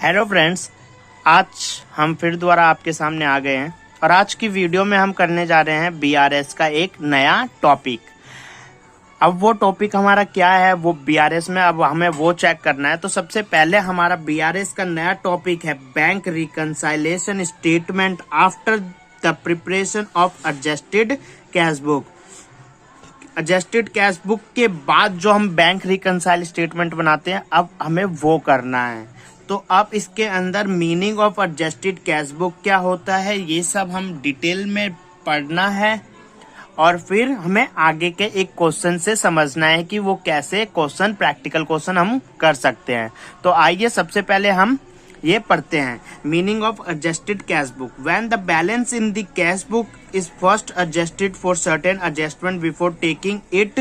Hello friends, आज हम फिर दोबारा आपके सामने आ गए हैं और आज की वीडियो में हम करने जा रहे हैं बीआरएस का एक नया टॉपिक। अब वो टॉपिक हमारा क्या है, वो बीआरएस में अब हमें वो चेक करना है। तो सबसे पहले हमारा बीआरएस का नया टॉपिक है bank reconciliation statement after the preparation of adjusted cash book. Adjusted cash book के बाद जो हम बैंक रिकंसाइल स्टेटमेंट बनाते हैं, अब हमें वो करना है। तो अब इसके अंदर meaning of adjusted cash book क्या होता है, ये सब हम डिटेल में पढ़ना है और फिर हमें आगे के एक क्वेश्चन से समझना है कि वो कैसे क्वेश्चन, प्रैक्टिकल क्वेश्चन हम कर सकते हैं। तो आइए सबसे पहले हम ये पढ़ते हैं। Meaning of adjusted cash book. When the balance in the cash book is first adjusted for certain adjustment before taking it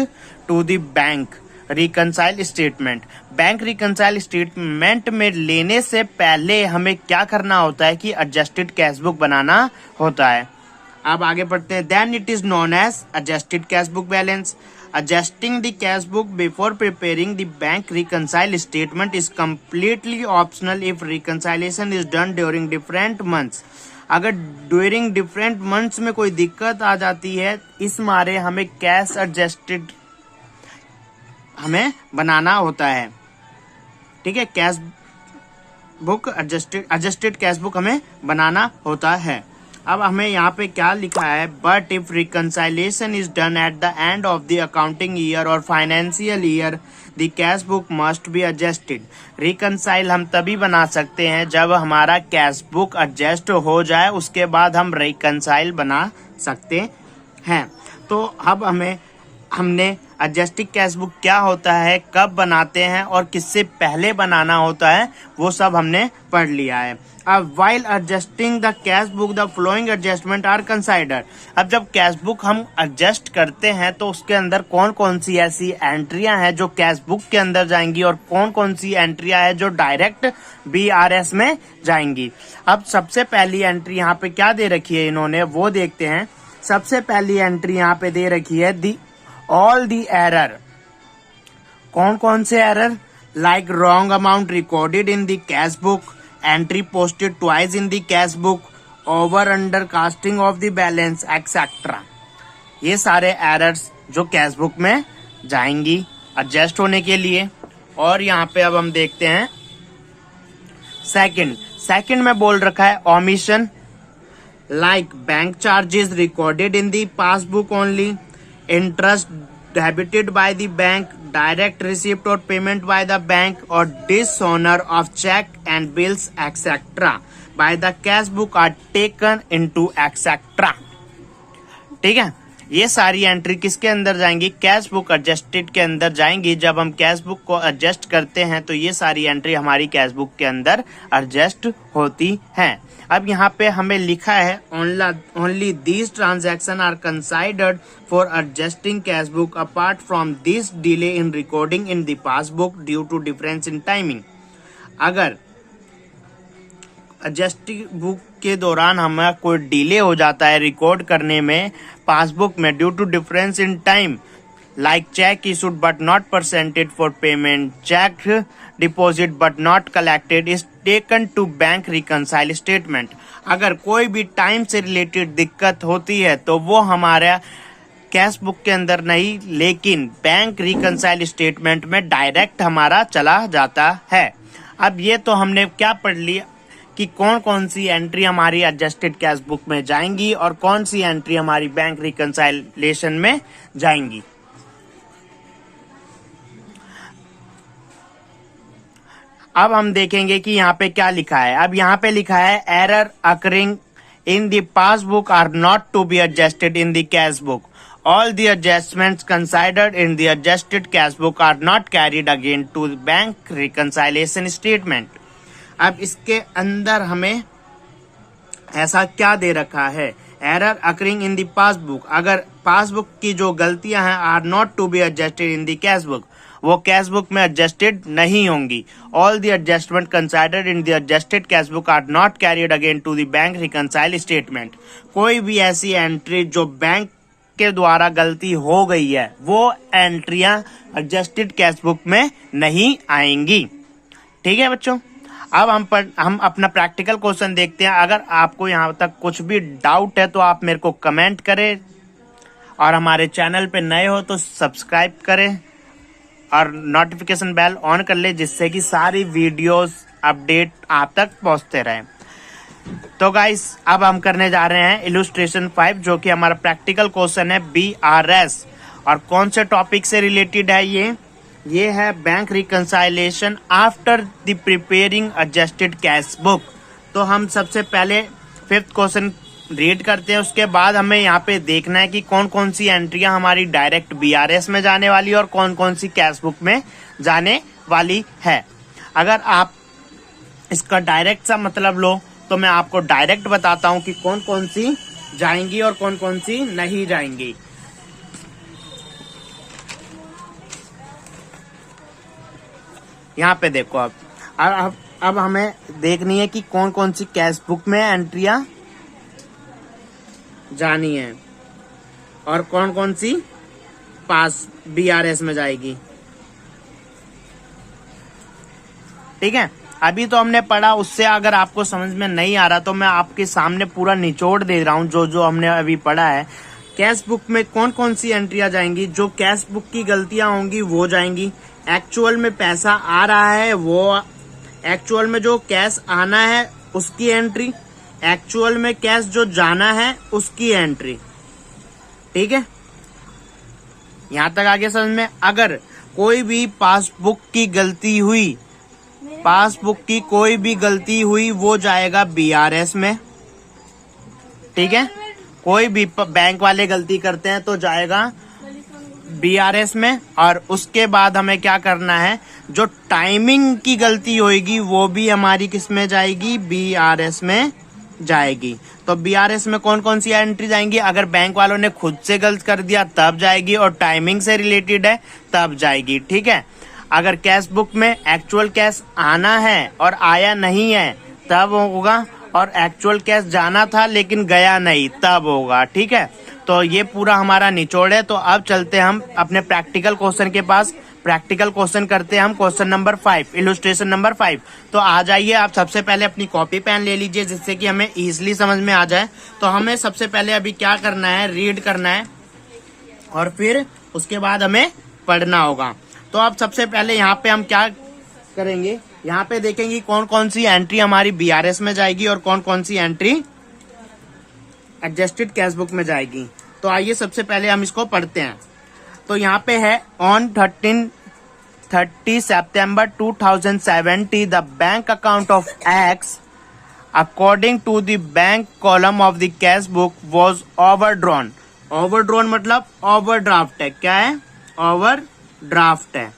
to the bank reconcile statement. Bank reconcile statement में लेने से पहले हमें क्या करना होता है कि एडजस्टेड कैश बुक बनाना होता है। अब आगे पढ़ते हैं। Then it is known as adjusted cash book balance. Adjusting the cash book before preparing the bank reconcile statement is completely optional if reconciliation is done during different months. अगर during different months में कोई दिक्कत आ जाती है, इस मारे हमें cash adjusted हमें बनाना होता है। ठीक है, cash book adjusted cash book हमें बनाना होता है। अब हमें यहाँ पे क्या लिखा है, but if reconciliation is done at the end of the accounting year और financial year the cash book must be adjusted. Reconcile हम तभी बना सकते हैं जब हमारा कैश बुक एडजस्ट हो जाए, उसके बाद हम रिकंसाइल बना सकते हैं। तो अब हमने एडजस्टेड कैश बुक क्या होता है, कब बनाते हैं और किससे पहले बनाना होता है, वो सब हमने पढ़ लिया है। अब while adjusting the cash book the following adjustment are considered. अब जब कैश बुक हम एडजस्ट करते हैं तो उसके अंदर कौन कौन सी ऐसी एंट्रियां हैं जो कैश बुक के अंदर जाएंगी और कौन कौन सी एंट्रियां हैं जो डायरेक्ट बीआरएस में जाएंगी। अब सबसे पहली एंट्री यहाँ पे क्या दे रखी है इन्होंने, वो देखते हैं। सबसे पहली एंट्री यहाँ पे दे रखी है दी ऑल दी एरर। कौन कौन से error, like wrong amount recorded in the cash book, entry posted twice in the cash book, over under casting of the balance etcetera. ये सारे एरर्स जो कैश बुक में जाएंगी एडजस्ट होने के लिए। और यहाँ पे अब हम देखते हैं सेकंड में बोल रखा है omission, like bank charges recorded in the passbook only, interest debited by the bank, direct receipt or payment by the bank or dishonor of check and bills etc. by the cash book are taken into etc. ठीक है, ये सारी entry किसके अंदर जाएंगी, cash book adjusted के अंदर जाएंगी। जब हम कैश बुक को एडजस्ट करते हैं तो ये सारी एंट्री हमारी कैश बुक के अंदर एडजस्ट होती हैं। अब यहाँ पे हमें लिखा है only these transaction are considered for adjusting cash book apart from this delay in recording in the passbook due to difference in timing. अगर एडजस्टिंग बुक के दौरान हमें कोई डिले हो जाता है रिकॉर्ड करने में पासबुक में due to difference in time, like check issued but not presented for payment, check deposit but not collected is taken to bank reconcile statement। अगर कोई भी टाइम से रिलेटेड दिक्कत होती है तो वो हमारा कैश बुक के अंदर नहीं, लेकिन बैंक रिकंसाइल स्टेटमेंट में डायरेक्ट हमारा चला जाता है। अब ये तो हमने क्या पढ़ लिया कि कौन कौन सी एंट्री हमारी एडजस्टेड कैश बुक में जाएंगी और कौन सी एंट्री हमारी बैंक रिकंसाइलेशन में जाएंगी। अब हम देखेंगे कि यहाँ पे क्या लिखा है। अब यहाँ पे लिखा है error occurring in the passbook are not to be adjusted in the cash book. All the adjustments considered in the adjusted cash book are not carried again to bank reconciliation statement. अब इसके अंदर हमें ऐसा क्या दे रखा है, error occurring in the passbook. अगर पासबुक की जो गलतियां हैं are not to be adjusted in the cash book, वो कैश बुक में एडजस्टेड नहीं होंगी। All the adjustment considered in the adjusted cash book are not carried again to the bank reconcile statement. कोई भी ऐसी एंट्री जो bank के द्वारा गलती हो गई है वो एंट्रियां एडजस्टेड कैश बुक में नहीं आएंगी। ठीक है बच्चों। अब हम अपना प्रैक्टिकल क्वेश्चन देखते हैं। अगर आपको यहाँ तक कुछ भी डाउट है तो आप मेरे को कमेंट करें, और हमारे चैनल पे नए हो तो सब्सक्राइब करें और नोटिफिकेशन बेल ऑन कर ले, जिससे कि सारी वीडियोस अपडेट आप तक पहुंचते रहें। तो गाइस अब हम करने जा रहे हैं इलस्ट्रेशन 5, जो कि हमारा प्रैक्टिकल क्वेश्चन है BRS। और कौन से टॉपिक से रिलेटेड है ये है bank reconciliation after the preparing adjusted cash book. तो हम सबसे पहले 5th क्वेश्चन रीड करते हैं, उसके बाद हमें यहाँ पे देखना है कि कौन कौन सी एंट्रियां हमारी डायरेक्ट BRS में जाने वाली और कौन कौन सी कैश बुक में जाने वाली है। अगर आप इसका डायरेक्ट सा मतलब लो तो मैं आपको डायरेक्ट बताता हूँ कि कौन कौन सी जाएंगी और कौन कौन सी नहीं जाएंगी। यहाँ पे देखो अब हमें देखनी है कि कौन कौन सी कैश बुक में एंट्रियां जानी है और कौन कौन सी पास BRS में जाएगी। ठीक है, अभी तो हमने पढ़ा, उससे अगर आपको समझ में नहीं आ रहा तो मैं आपके सामने पूरा निचोड़ दे रहा हूँ जो हमने अभी पढ़ा है। कैश बुक में कौन कौन सी एंट्रियां जाएंगी, जो कैश बुक की गलतियां होंगी वो जाएंगी। एक्चुअल में पैसा आ रहा है वो, एक्चुअल में जो कैश आना है उसकी एंट्री, एक्चुअल में कैश जो जाना है उसकी एंट्री। ठीक है, यहां तक आगे समझ में। अगर कोई भी पासबुक की गलती हुई, पासबुक की कोई भी गलती हुई वो जाएगा BRS में। ठीक है, कोई भी बैंक वाले गलती करते हैं तो जाएगा BRS में। और उसके बाद हमें क्या करना है, जो टाइमिंग की गलती होगी वो भी हमारी किस में जाएगी, BRS में जाएगी। तो BRS में कौन कौन सी एंट्री जाएंगी, अगर बैंक वालों ने खुद से गलत कर दिया तब जाएगी, और टाइमिंग से रिलेटेड है तब जाएगी। ठीक है, अगर कैश बुक में एक्चुअल कैश आना है और आया नहीं है तब होगा, और एक्चुअल कैश जाना था लेकिन गया नहीं तब होगा। ठीक है, तो ये पूरा हमारा निचोड़ है। तो अब चलते हैं हम अपने प्रैक्टिकल क्वेश्चन के पास। प्रैक्टिकल क्वेश्चन करते हैं हम, क्वेश्चन नंबर 5, इलस्ट्रेशन नंबर 5। तो आ जाइए, आप सबसे पहले अपनी कॉपी पेन ले लीजिए जिससे कि हमें इजीली समझ में आ जाए। तो हमें सबसे पहले अभी क्या करना है, रीड करना है और फिर उसके बाद हमें पढ़ना होगा। तो अब सबसे पहले यहाँ पे हम क्या करेंगे, यहाँ पे देखेंगे कौन कौन सी एंट्री हमारी BRS में जाएगी और कौन कौन सी एंट्री एडजस्टेड कैश बुक में जाएगी। तो आइए सबसे पहले हम इसको पढ़ते हैं। तो यहाँ पे है on 30 September 2070 the bank account of X according to the bank column of the cash book was overdrawn. Overdrawn मतलब ओवरड्राफ्ट है। क्या है, ओवरड्राफ्ट है।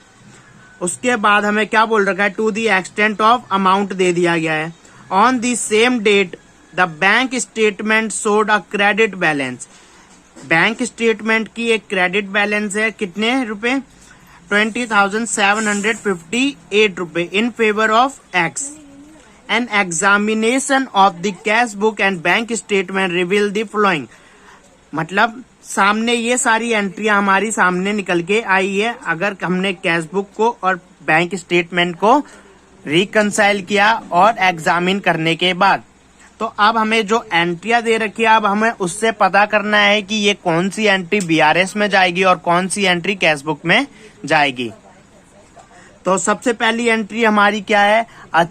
उसके बाद हमें क्या बोल रखा है, to the extent of amount दे दिया गया है। On the same date the bank statement showed a credit balance. Bank statement की एक क्रेडिट बैलेंस है, कितने रुपए, 20,758 रुपए in favour of X। An examination of the cash book and bank statement reveal the following. मतलब सामने ये सारी एंट्रियां हमारी सामने निकल के आई है। अगर हमने कैश बुक को और बैंक स्टेटमेंट को रिकंसाइल किया और एग्जामिन करने के बाद, तो अब हमें जो एंट्रियां दे रखी है, अब हमें उससे पता करना है कि ये कौन सी एंट्री BRS में जाएगी और कौन सी एंट्री कैश बुक में जाएगी। तो सबसे पहली एंट्री हमारी क्या है, a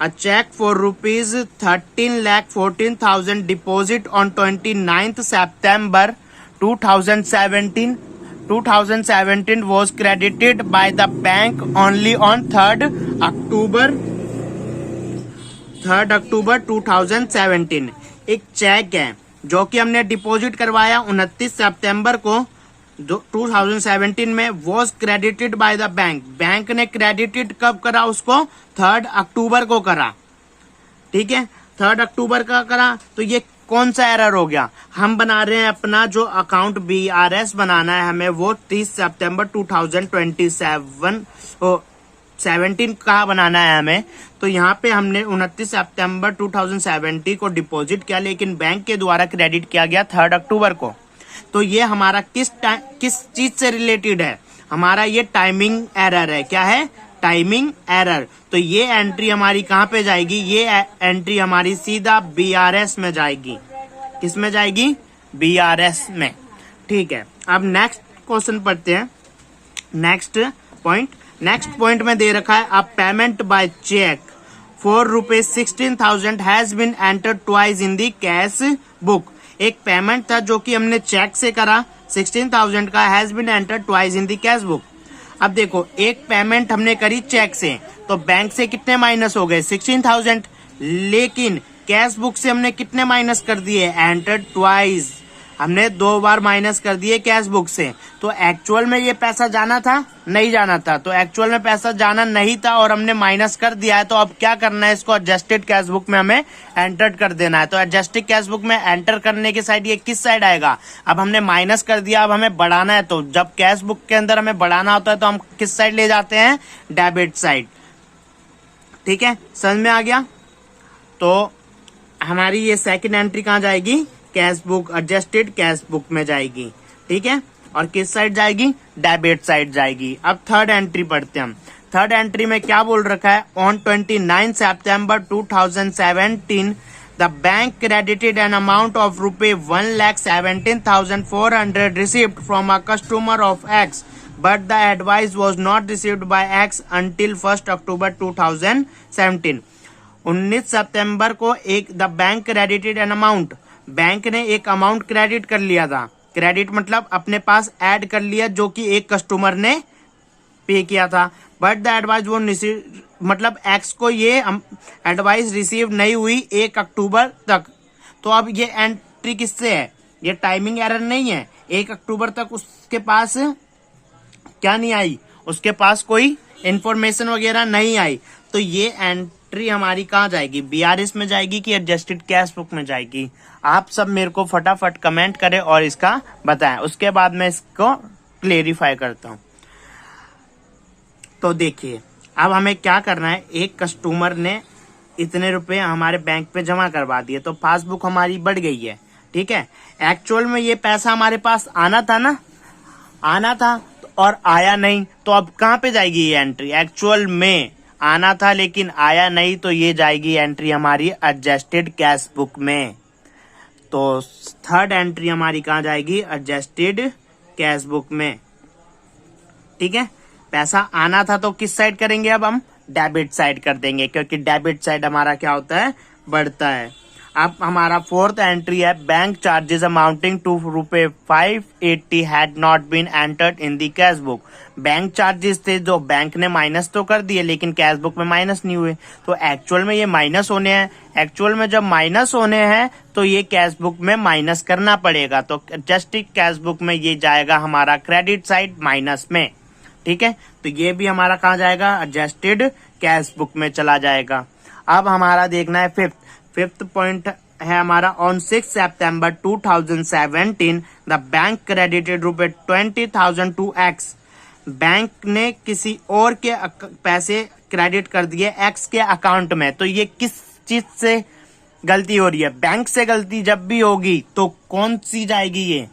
cheque for rupees 13,14,000 deposit on 29th September 2017 was credited by the bank only on 3rd October 2017। एक चेक है जो कि हमने डिपॉजिट करवाया 29 सितंबर को 2017 में, was credited by the bank. Bank ने क्रेडिटेड कब करा उसको, 3rd अक्टूबर को करा। ठीक है, 3rd अक्टूबर का करा। तो ये कौन सा एरर हो गया, हम बना रहे हैं अपना जो अकाउंट BRS बनाना है हमें, वो 30 सितंबर 2017 का बनाना है हमें। तो यहाँ पे हमने 29 सितंबर 2017 को डिपॉजिट किया, लेकिन बैंक के द्वारा क्रेडिट किया गया 3rd अक्टूबर को। तो ये हमारा किस चीज से रिलेटेड है, हमारा ये टाइमिंग एरर है। क्या है? Timing error. तो ये एंट्री हमारी कहाँ पे जाएगी? ये एंट्री हमारी सीधा BRS में जाएगी। किस में जाएगी? BRS में। ठीक है, अब नेक्स्ट क्वेश्चन पढ़ते हैं। नेक्स्ट पॉइंट में दे रखा है, अब payment by cheque for ₹16,000 has been entered twice in the cash book. एक पेमेंट था जो कि हमने चेक से करा 16,000 का, has been entered twice in the cash book. अब देखो, एक पेमेंट हमने करी चेक से तो बैंक से कितने माइनस हो गए? 16,000। लेकिन कैश बुक से हमने कितने माइनस कर दिए? एंटर्ड ट्वाइस, हमने 2 बार माइनस कर दिए कैश बुक से। तो एक्चुअल में ये पैसा जाना था? नहीं जाना था। तो एक्चुअल में पैसा जाना नहीं था और हमने माइनस कर दिया है। तो अब क्या करना है? इसको एडजस्टेड कैश बुक में हमें एंटर कर देना है। तो एडजस्टेड कैश बुक में एंटर करने की साइड ये किस साइड आएगा? अब हमने माइनस कर दिया, अब हमें बढ़ाना है। तो जब कैश बुक के अंदर हमें बढ़ाना होता है तो हम किस साइड ले जाते हैं? Debit side. ठीक है, समझ में आ गया? तो हमारी ये सेकंड एंट्री कहाँ जाएगी? Cash book, adjusted cash book में जाएगी। ठीक है, और किस साइड जाएगी? डेबिट साइड जाएगी। अब थर्ड एंट्री पढ़ते हैं हम। थर्ड एंट्री में क्या बोल रखा है? On 29 September 2017 the bank credited an amount of ₹1,17,400 received from a customer of X, but the advice was not received by X until 1 October 2017। 19 सितंबर को the bank credited an amount, bank ने एक amount credit कर लिया था। Credit मतलब अपने पास add कर लिया, जो कि एक कस्टमर ने पे किया था। बट द एडवाइस वो मतलब एक्स को ये एडवाइस रिसीव नहीं हुई 1 अक्टूबर तक। तो अब ये एंट्री किससे है? ये टाइमिंग एरर नहीं है। 1 अक्टूबर तक उसके पास क्या नहीं आई? उसके पास कोई इंफॉर्मेशन वगैरह नहीं आई। तो ये एंट्री हमारी कहाँ जाएगी? BRS में जाएगी कि एडजस्टेड कैश बुक में जाएगी? आप सब मेरे को फटाफट कमेंट करें और इसका बताएं, उसके बाद मैं इसको क्लेरिफाई करता हूं। तो देखिए, अब हमें क्या करना है? एक कस्टमर ने इतने रुपए हमारे बैंक पे जमा करवा दिए तो पासबुक हमारी बढ़ गई है। ठीक है, एक्चुअल में ये पैसा हमारे पास आना था ना, आना था और आया नहीं। तो अब कहाँ पे जाएगी ये एंट्री? एक्चुअल में आना था लेकिन आया नहीं, तो ये जाएगी एंट्री हमारी एडजस्टेड कैश बुक में। तो थर्ड एंट्री हमारी कहाँ जाएगी? एडजस्टेड कैश बुक में। ठीक है, पैसा आना था तो किस साइड करेंगे? अब हम डेबिट साइड कर देंगे, क्योंकि डेबिट साइड हमारा क्या होता है? बढ़ता है। अब हमारा फोर्थ एंट्री है, bank charges amounting to ₹580 had not been entered in the cash book. Bank charges थे जो बैंक ने माइनस तो कर दिए लेकिन कैश बुक में माइनस नहीं हुए। तो एक्चुअल में ये माइनस होने हैं। एक्चुअल में जब माइनस होने हैं तो ये कैश बुक में माइनस करना पड़ेगा। तो एडजस्टेड कैश बुक में ये जाएगा हमारा क्रेडिट साइड माइनस में। ठीक है, तो ये भी हमारा कहाँ जाएगा? एडजस्टेड कैश बुक में चला जाएगा। अब हमारा देखना है फिफ्थ पॉइंट है हमारा, on 6 September 2017 the bank credited ₹20,000 to X। Bank ने किसी और के पैसे क्रेडिट कर दिए X के अकाउंट में। तो ये किस चीज से गलती हो रही है? बैंक से गलती जब भी होगी तो कौन सी जाएगी ये?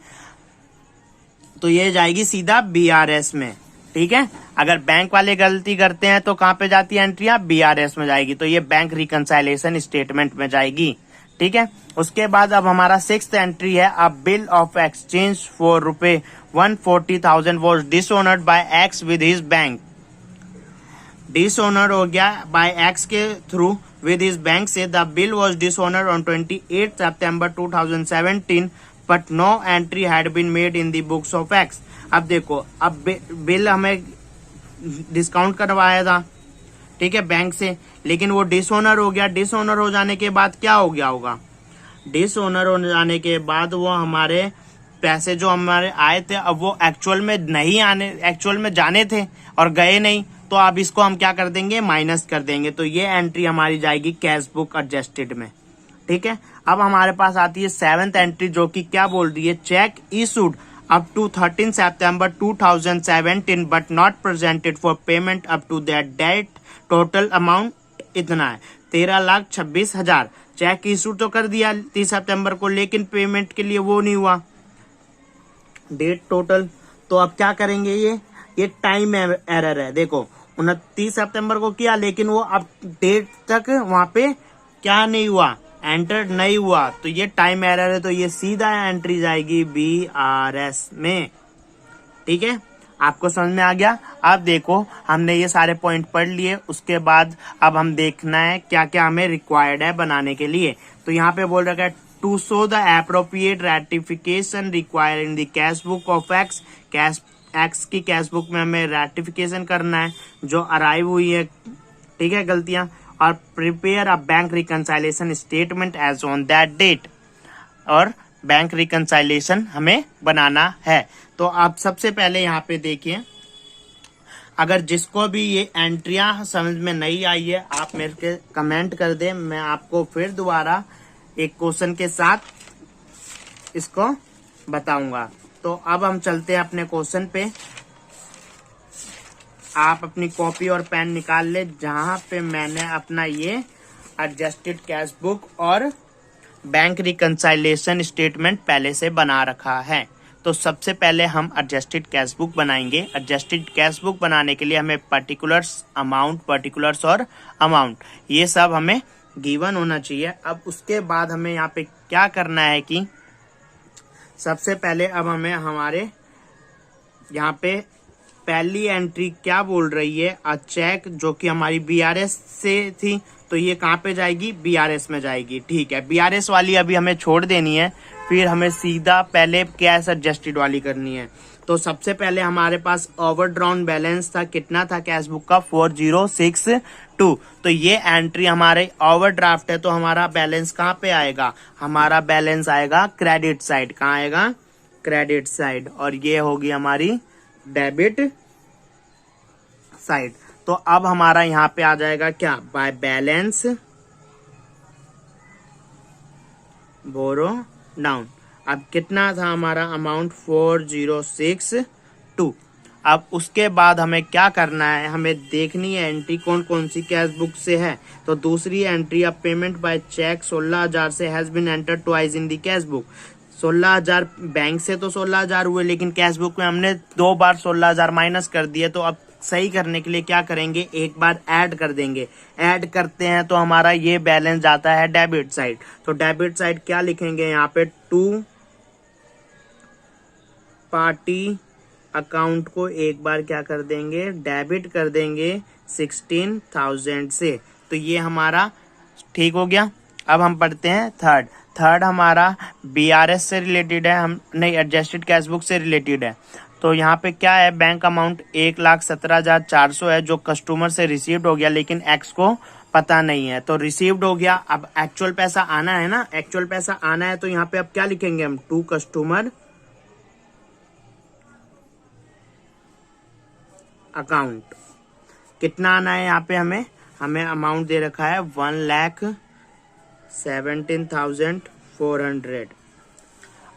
तो ये जाएगी सीधा BRS में। ठीक है, अगर बैंक वाले गलती करते हैं तो कहाँ पे जाती है एंट्रियां? BRS में जाएगी। तो ये बैंक रिकंसाइलेशन स्टेटमेंट में जाएगी। ठीक है, उसके बाद अब हमारा 6th एंट्री है, a bill of exchange for ₹140,000 was dishonoured by X with his bank. Dishonour हो गया बाय X के थ्रू विद हिज बैंक से। The bill was dishonoured on 28 September 2017 but no entry had been made in the books of X। अब देखो, अब bill हमें discount करवाया था, ठीक है, बैंक से, लेकिन वो डिसऑनर हो गया। डिसऑनर हो जाने के बाद क्या हो गया होगा? डिसऑनर हो जाने के बाद वो हमारे पैसे जो हमारे आए थे अब वो एक्चुअल में नहीं आने, एक्चुअल में जाने थे और गए नहीं। तो अब इसको हम क्या कर देंगे? माइनस कर देंगे। तो ये एंट्री हमारी जाएगी कैश बुक एडजस्टेड में। ठीक है, अब हमारे पास आती है 7th एंट्री, जो कि क्या बोल रही है? Check issued up to 13 September 2017 but not presented for payment up to that date। Total amount इतना है 13,26,000। चेक इशू तो कर दिया 30 सितंबर को, लेकिन पेमेंट के लिए वो नहीं हुआ डेट टोटल। तो अब क्या करेंगे? ये टाइम एरर है। देखो 29 सितंबर को किया, लेकिन वो अब डेट तक वहां पे क्या नहीं हुआ, एंटर नहीं हुआ, तो ये टाइम एरर है। तो ये सीधा एंट्री जाएगी BRS में। ठीक है, आपको समझ में आ गया। अब देखो हमने ये सारे पॉइंट पढ़ लिए, उसके बाद अब हम देखना है क्या क्या हमें रिक्वायर्ड है बनाने के लिए। तो यहाँ पे बोल रखा है to show the appropriate rectification require in the cash book of X. X की कैश बुक में हमें रेटिफिकेशन करना है जो अराइव हुई है, ठीक है, गलतियां, और prepare a bank reconciliation statement as on that date, और बैंक रिकंसाइलेशन हमें बनाना है। तो आप सबसे पहले यहाँ पे देखिए, अगर जिसको भी ये एंट्रियां समझ में नहीं आई है आप मेरे के कमेंट कर दे, मैं आपको फिर दोबारा एक क्वेश्चन के साथ इसको बताऊंगा। तो अब हम चलते हैं अपने क्वेश्चन पे। आप अपनी कॉपी और पेन निकाल ले, जहां पे मैंने अपना ये एडजस्टेड कैश बुक और बैंक रिकंसाइलेशन स्टेटमेंट पहले से बना रखा है। तो सबसे पहले हम एडजस्टेड कैश बुक बनाएंगे। एडजस्टेड कैश बुक बनाने के लिए हमें पर्टिकुलर्स, अमाउंट, पर्टिकुलर्स और अमाउंट ये सब हमें गिवन होना चाहिए। अब उसके बाद हमें यहाँ पे क्या करना है कि सबसे पहले अब हमें हमारे यहाँ पे पहली एंट्री क्या बोल रही है, अ चेक, जो कि हमारी BRS से थी, तो ये कहाँ पे जाएगी, BRS में जाएगी। ठीक है, BRS वाली अभी हमें छोड़ देनी है, फिर हमें सीधा पहले कैश एडजस्टेड वाली करनी है। तो सबसे पहले हमारे पास ओवरड्राउन बैलेंस था, कितना था कैश बुक का, 4062। तो ये एंट्री हमारे ओवरड्राफ्ट है, तो हमारा बैलेंस कहाँ पे आएगा, हमारा बैलेंस आएगा क्रेडिट साइड। कहाँ आएगा, क्रेडिट साइड, और ये होगी हमारी डेबिट साइड। तो अब हमारा यहाँ पे आ जाएगा क्या, बाय बैलेंस बोरो डाउन। अब कितना था हमारा अमाउंट, 4062। अब उसके बाद हमें क्या करना है, हमें देखनी है एंट्री कौन कौन सी कैश बुक से है। तो दूसरी एंट्री, अब पेमेंट बाय चेक 16,000 से has been entered twice in the cash book. 16,000 bank से तो 16,000 हुए, लेकिन कैश बुक में हमने 2 बार 16,000 माइनस कर दिए। तो अब सही करने के लिए क्या करेंगे, एक बार ऐड कर देंगे। ऐड करते हैं तो हमारा ये बैलेंस जाता है डेबिट साइड। तो डेबिट साइड क्या लिखेंगे यहाँ पे, 2 पार्टी अकाउंट को एक बार क्या कर देंगे, डेबिट कर देंगे 16,000 से। तो ये हमारा ठीक हो गया। अब हम पढ़ते हैं थर्ड हमारा BRS से रिलेटेड है, हम नहीं, एडजस्टेड कैश बुक से रिलेटेड है। तो यहाँ पे क्या है, बैंक अमाउंट 1,17,400 है जो कस्टमर से रिसीव्ड हो गया, लेकिन एक्स को पता नहीं है। तो रिसीव्ड हो गया, अब एक्चुअल पैसा आना है ना, एक्चुअल पैसा आना है। तो यहाँ पे अब क्या लिखेंगे हम, टू कस्टमर अकाउंट। कितना आना है यहाँ पे, हमें अमाउंट दे रखा है 1,17,400।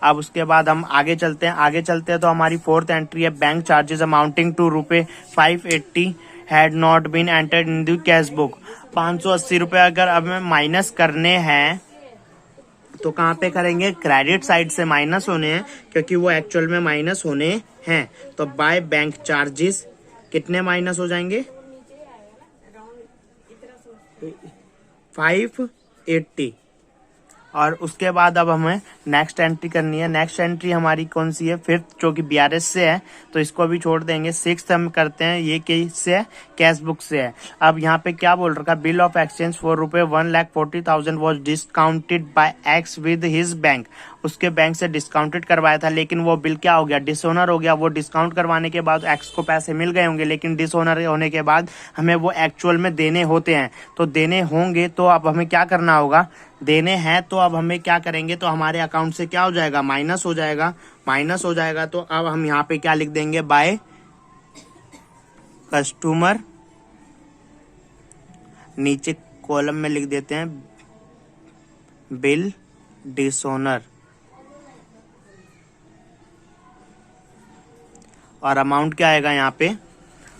अब उसके बाद हम आगे चलते हैं तो हमारी फोर्थ एंट्री है, bank charges amounting to ₹580 had not been entered in the cash book. 580 रुपए अगर अब हमें माइनस करने हैं तो कहाँ पे करेंगे, क्रेडिट साइड से माइनस होने हैं, क्योंकि वो एक्चुअल में माइनस होने हैं। तो बाय बैंक चार्जेस कितने माइनस हो जाएंगे, 580। और उसके बाद अब हमें नेक्स्ट एंट्री करनी है। नेक्स्ट एंट्री हमारी कौन सी है, फिफ्थ, जो कि BRS से है, तो इसको भी छोड़ देंगे। सिक्स्थ हम करते हैं, ये किससे है, कैश बुक से है। अब यहाँ पे क्या बोल रखा, bill of exchange for ₹1,40,000 was discounted by X with his bank. उसके बैंक से डिस्काउंटेड करवाया था, लेकिन वो बिल क्या हो गया, डिसऑनर हो गया। वो डिस्काउंट करवाने के बाद एक्स को पैसे मिल गए होंगे, लेकिन डिसऑनर होने के बाद हमें वो एक्चुअल में देने होते हैं। तो देने होंगे तो अब हमें क्या करना होगा, देने हैं तो अब हमें क्या करेंगे, तो हमारे अकाउंट से क्या हो जाएगा, माइनस हो जाएगा। तो अब हम यहाँ पे क्या लिख देंगे, बाय कस्टमर, नीचे कॉलम में लिख देते हैं बिल डिसऑनर, और अमाउंट क्या आएगा यहाँ पे,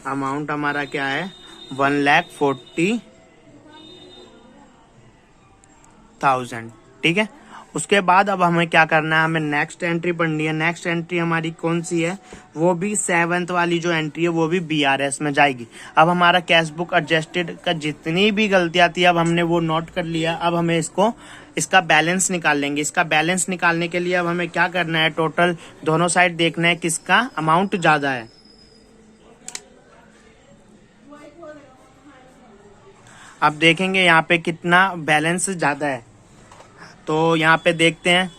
अमाउंट हमारा क्या है, 1,40,000। ठीक है, उसके बाद अब हमें क्या करना है, हमें नेक्स्ट एंट्री पढ़नी है। नेक्स्ट एंट्री हमारी कौन सी है, वो भी 7th वाली जो एंट्री है वो भी BRS में जाएगी। अब हमारा कैश बुक एडजस्टेड का जितनी भी गलतियां थी अब हमने वो नोट कर लिया। अब हमें इसका बैलेंस निकाल लेंगे। इसका बैलेंस निकालने के लिए अब हमें क्या करना है, टोटल दोनों साइड देखना है किसका अमाउंट ज्यादा है। अब देखेंगे यहाँ पे कितना बैलेंस ज्यादा है, तो यहाँ पे देखते हैं।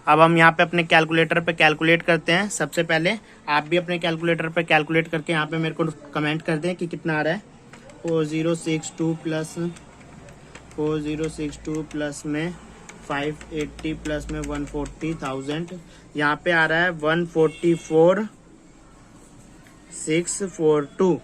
अब हम यहाँ पे अपने कैलकुलेटर पे कैलकुलेट करते हैं। सबसे पहले आप भी अपने कैलकुलेटर पे कैलकुलेट करके यहाँ पे मेरे को कमेंट कर दें कि कितना आ रहा है। 4062 प्लस में 580 प्लस में 140,000, यहाँ पे आ रहा है 144,642।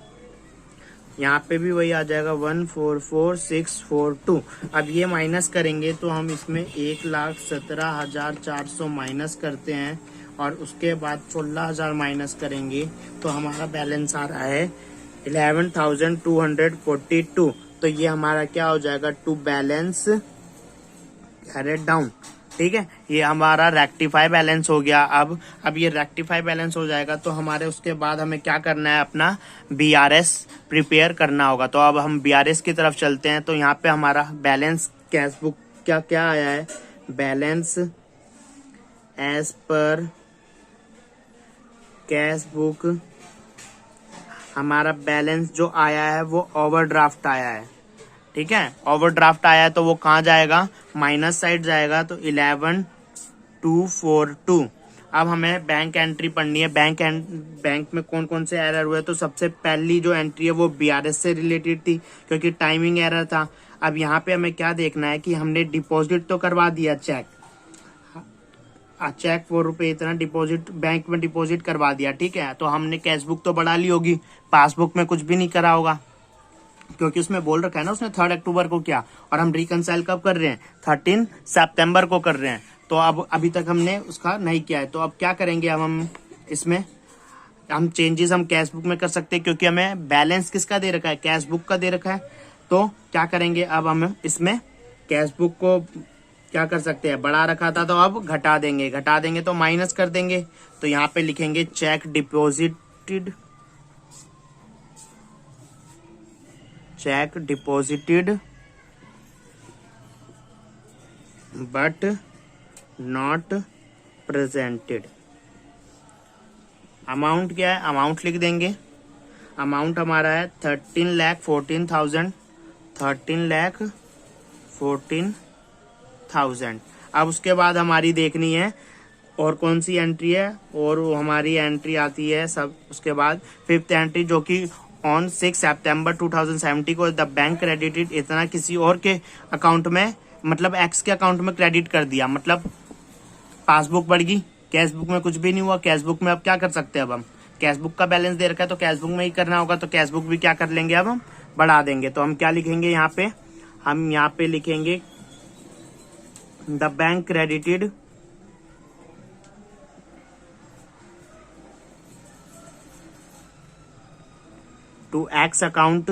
यहाँ पे भी वही आ जाएगा 144,642। अब ये माइनस करेंगे तो हम इसमें 1,17,400 माइनस करते हैं और उसके बाद 16,000 माइनस करेंगे तो हमारा बैलेंस आ रहा है 11,242। तो ये हमारा क्या हो जाएगा, टू बैलेंस कैरेट डाउन। ठीक है, ये हमारा रेक्टिफाई बैलेंस हो गया। अब ये रेक्टिफाई बैलेंस हो जाएगा तो हमारे उसके बाद हमें क्या करना है, अपना BRS प्रिपेयर करना होगा। तो अब हम BRS की तरफ चलते हैं। तो यहाँ पे हमारा बैलेंस कैश बुक क्या क्या आया है, balance as per cash book हमारा बैलेंस जो आया है वो ओवरड्राफ्ट आया है। ठीक है, ओवरड्राफ्ट आया है तो वो कहाँ जाएगा, माइनस साइड जाएगा। तो 11,242। अब हमें बैंक एंट्री पढ़नी है। बैंक में कौन कौन से एरर हुए, तो सबसे पहली जो एंट्री है वो BRS से रिलेटेड थी क्योंकि टाइमिंग एरर था। अब यहाँ पे हमें क्या देखना है कि हमने डिपॉजिट तो करवा दिया, चेक 4 रुपए इतना डिपॉजिट बैंक में डिपॉजिट करवा दिया। ठीक है, तो हमने कैश बुक तो बढ़ा ली होगी, पासबुक में कुछ भी नहीं करा होगा क्योंकि उसमें बोल रखा है ना उसने 3 अक्टूबर को किया, और हम रिकनसाइल कब कर रहे हैं, 13 सितंबर को कर रहे हैं। तो अब अभी तक हमने उसका नहीं किया है। तो अब क्या करेंगे, अब हम इसमें हम चेंजेस हम कैश बुक में कर सकते हैं क्योंकि हमें बैलेंस किसका दे रखा है, कैश बुक का दे रखा है। तो क्या करेंगे, अब हम इसमें कैश बुक को क्या कर सकते हैं, बढ़ा रखा था तो अब घटा देंगे तो माइनस कर देंगे। तो यहाँ पे लिखेंगे check deposited but not presented. Amount क्या है, अमाउंट लिख देंगे। अमाउंट हमारा है 13,14,000। अब उसके बाद हमारी देखनी है और कौन सी एंट्री है, और वो हमारी एंट्री आती है सब उसके बाद 5th एंट्री जो कि ऑन 6 सितंबर 2070 को द बैंक क्रेडिटेड इतना किसी और के अकाउंट में, मतलब एक्स के अकाउंट में क्रेडिट कर दिया। मतलब पासबुक बढ़ गई, कैश बुक में कुछ भी नहीं हुआ। कैश बुक में अब क्या कर सकते हैं, अब हम कैश बुक का बैलेंस दे रखा है तो कैश बुक में ही करना होगा। तो कैश बुक भी क्या कर लेंगे, अब हम बढ़ा देंगे। तो हम क्या लिखेंगे यहाँ पे, हम यहाँ पे लिखेंगे the bank credited to X account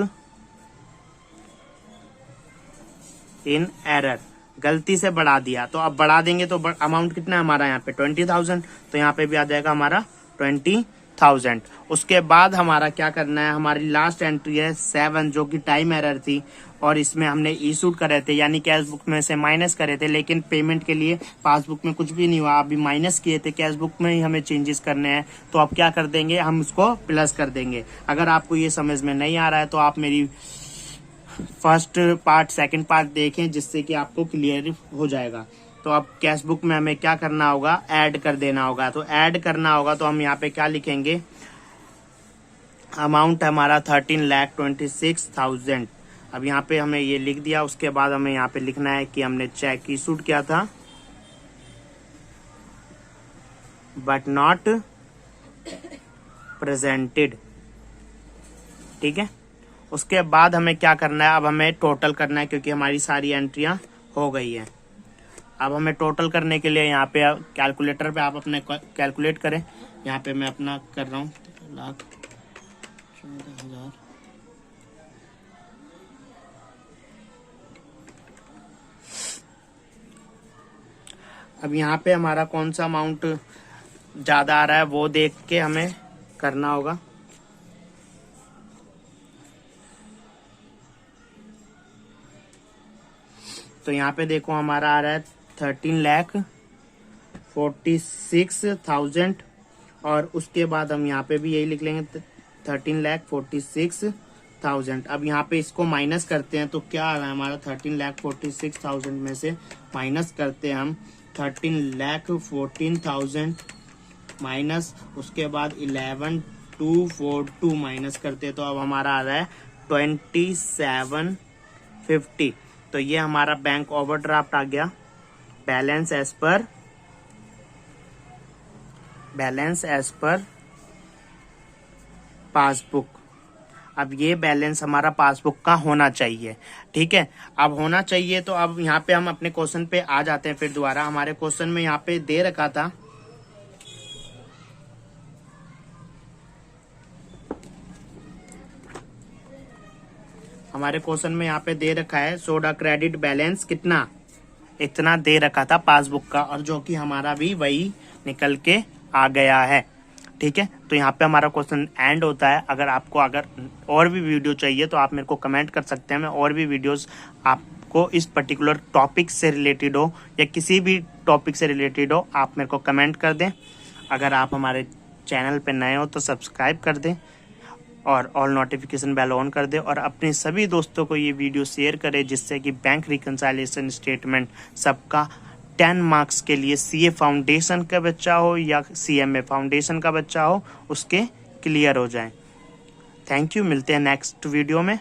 in error, गलती से बढ़ा दिया। तो अब बढ़ा देंगे तो अमाउंट कितना है हमारा यहाँ पे 20,000। तो यहाँ पे भी आ जाएगा हमारा 20,000। उसके बाद हमारा क्या करना है, हमारी लास्ट एंट्री है 7 जो कि टाइम एरर थी, और इसमें हमने इशूड करे थे यानी कैश बुक में से माइनस करे थे, लेकिन पेमेंट के लिए पासबुक में कुछ भी नहीं हुआ, अभी माइनस किए थे, कैश बुक में ही हमें चेंजेस करने हैं। तो अब क्या कर देंगे, हम उसको प्लस कर देंगे। अगर आपको ये समझ में नहीं आ रहा है तो आप मेरी फर्स्ट पार्ट सेकंड पार्ट देखें जिससे कि आपको क्लियर हो जाएगा। तो अब कैश बुक में हमें क्या करना होगा, ऐड कर देना होगा। तो ऐड करना होगा तो हम यहाँ पे क्या लिखेंगे, अमाउंट हमारा 13,26,000। अब यहाँ पे हमें ये लिख दिया। उसके बाद हमें यहाँ पे लिखना है कि हमने चेक इशूड किया था बट नॉट प्रेजेंटेड। ठीक है, उसके बाद हमें क्या करना है, अब हमें टोटल करना है क्योंकि हमारी सारी एंट्रियां हो गई है। अब हमें टोटल करने के लिए यहाँ पे कैलकुलेटर पे आप अपने कैलकुलेट करें। यहाँ पे मैं अपना कर रहा हूँ 1,14,000। अब यहाँ पे हमारा कौन सा अमाउंट ज़्यादा आ रहा है वो देख के हमें करना होगा। तो यहाँ पे देखो हमारा आ रहा है 13,46,000 और उसके बाद हम यहाँ पे भी यही लिख लेंगे 13,46,000। अब यहाँ पे इसको माइनस करते हैं तो क्या आ रहा है हमारा 13,46,000 में से माइनस करते हैं हम 13,14,000 माइनस उसके बाद 11,242 माइनस करते हैं तो अब हमारा आ रहा है 2750। तो ये हमारा बैंक ओवरड्राफ्ट आ गया। Balance as per passbook. अब ये बैलेंस हमारा पासबुक का होना चाहिए, ठीक है। अब होना चाहिए तो अब यहाँ पे हम अपने क्वेश्चन पे आ जाते हैं फिर दोबारा। हमारे क्वेश्चन में यहाँ पे दे रखा था सोडा क्रेडिट बैलेंस कितना, इतना दे रखा था पासबुक का, और जो कि हमारा भी वही निकल के आ गया है, ठीक है। तो यहाँ पे हमारा क्वेश्चन एंड होता है। अगर और भी वीडियो चाहिए तो आप मेरे को कमेंट कर सकते हैं। मैं और भी वीडियोस आपको इस पर्टिकुलर टॉपिक से रिलेटेड हो या किसी भी टॉपिक से रिलेटेड हो, आप मेरे को कमेंट कर दें। अगर आप हमारे चैनल पे नए हो तो सब्सक्राइब कर दें और ऑल नोटिफिकेशन बेल ऑन कर दे और अपने सभी दोस्तों को ये वीडियो शेयर करें, जिससे कि बैंक रिकंसाइलेशन स्टेटमेंट सबका 10 मार्क्स के लिए सीए फाउंडेशन का बच्चा हो या सीएमए फाउंडेशन का बच्चा हो उसके क्लियर हो जाए। थैंक यू, मिलते हैं नेक्स्ट वीडियो में।